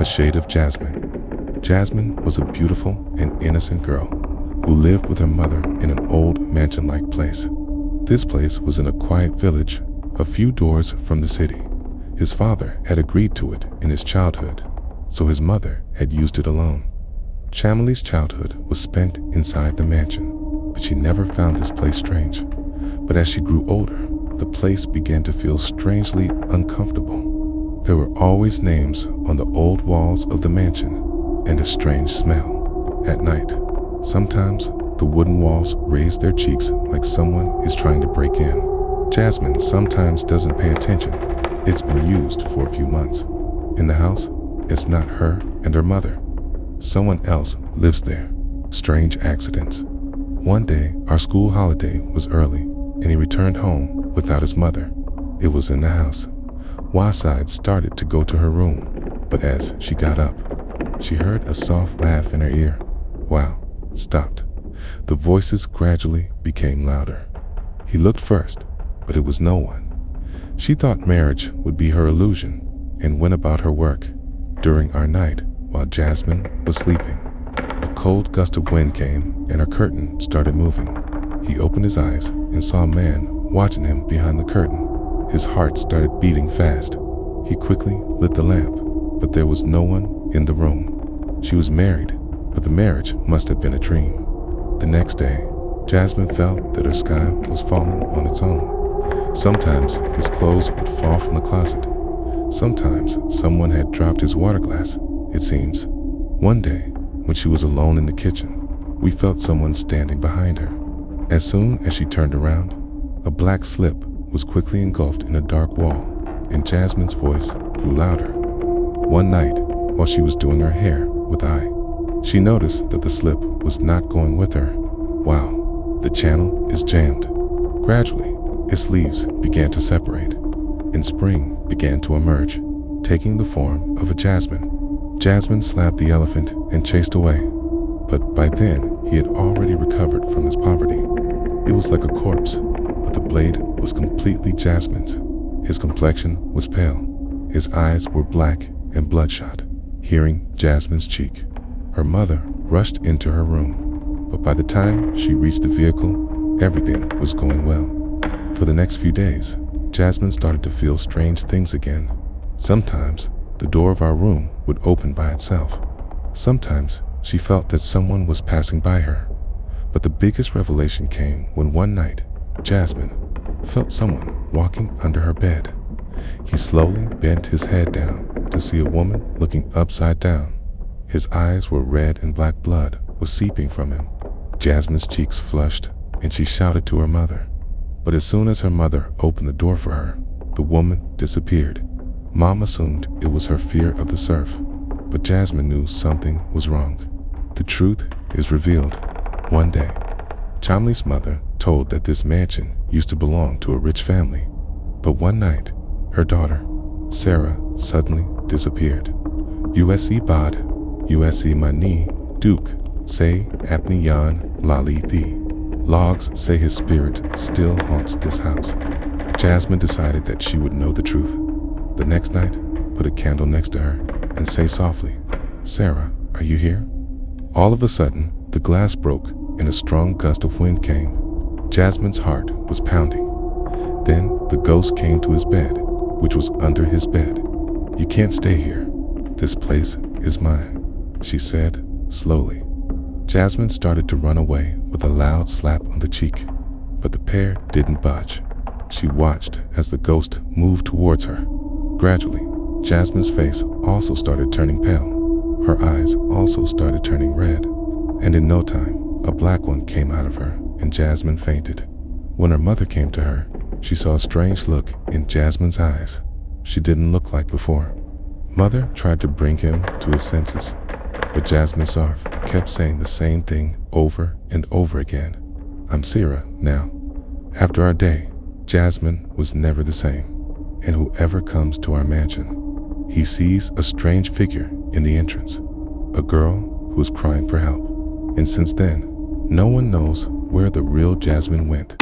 shade of Jasmine. Jasmine was a beautiful and innocent girl who lived with her mother in an old mansion-like place. This place was in a quiet village a few doors from the city. His father had agreed to it in his childhood, so his mother had used it alone. Chamily's childhood was spent inside the mansion, but she never found this place strange. But as she grew older, the place began to feel strangely uncomfortable. There were always names on the old walls of the mansion and a strange smell. At night, sometimes the wooden walls raise their cheeks like someone is trying to break in. Jasmine sometimes doesn't pay attention. It's been used for a few months. In the house, it's not her and her mother. Someone else lives there. Strange accidents. One day, our school holiday was early, and he returned home without his mother. It was in the house. Waside started to go to her room, but as she got up, she heard a soft laugh in her ear. Wow, stopped. The voices gradually became louder. He looked first, but it was no one. She thought marriage would be her illusion and went about her work. During our night, while Jasmine was sleeping, a cold gust of wind came and her curtain started moving. He opened his eyes and saw a man watching him behind the curtain. His heart started beating fast. He quickly lit the lamp, but there was no one in the room. She was married, but the marriage must have been a dream. The next day, Jasmine felt that her sky was falling on its own. Sometimes his clothes would fall from the closet. Sometimes someone had dropped his water glass, it seems. One day, when she was alone in the kitchen, we felt someone standing behind her. As soon as she turned around, a black slip was quickly engulfed in a dark wall, and Jasmine's voice grew louder. One night, while she was doing her hair with eye, she noticed that the slip was not going with her. Wow, the channel is jammed. Gradually, its leaves began to separate, and spring began to emerge, taking the form of a jasmine. Jasmine slapped the elephant and chased away, but by then he had already recovered from his poverty. It was like a corpse, but the blade was completely Jasmine's. His complexion was pale. His eyes were black and bloodshot. Hearing Jasmine's cheek, her mother rushed into her room, but by the time she reached the vehicle, everything was going well. For the next few days, Jasmine started to feel strange things again. Sometimes, the door of our room would open by itself. Sometimes, she felt that someone was passing by her. But the biggest revelation came when one night, Jasmine felt someone walking under her bed. He slowly bent his head down to see a woman looking upside down. His eyes were red and black blood was seeping from him. Jasmine's cheeks flushed and she shouted to her mother. But as soon as her mother opened the door for her, the woman disappeared. Mom assumed it was her fear of the surf, but Jasmine knew something was wrong. The truth is revealed. One day, Chamily's mother told that this mansion used to belong to a rich family, but one night, her daughter, Sarah, suddenly disappeared. USC Bod, USC Mani, Duke, say Apni Yan Lali Thi. Logs say his spirit still haunts this house. Jasmine decided that she would know the truth. The next night, put a candle next to her and say softly, "Sarah, are you here?" All of a sudden, the glass broke and a strong gust of wind came. Jasmine's heart was pounding. Then the ghost came to his bed, which was under his bed. "You can't stay here. This place is mine," she said slowly. Jasmine started to run away with a loud slap on the cheek, but the pair didn't budge. She watched as the ghost moved towards her. Gradually, Jasmine's face also started turning pale. Her eyes also started turning red, and in no time, a black one came out of her and Jasmine fainted. When her mother came to her, she saw a strange look in Jasmine's eyes. She didn't look like before. Mother tried to bring him to his senses, but Jasmine's Sarf kept saying the same thing over and over again. "I'm Sarah now." After our day, Jasmine was never the same, and whoever comes to our mansion, he sees a strange figure in the entrance, a girl who is crying for help. And since then, no one knows where the real Jasmine went.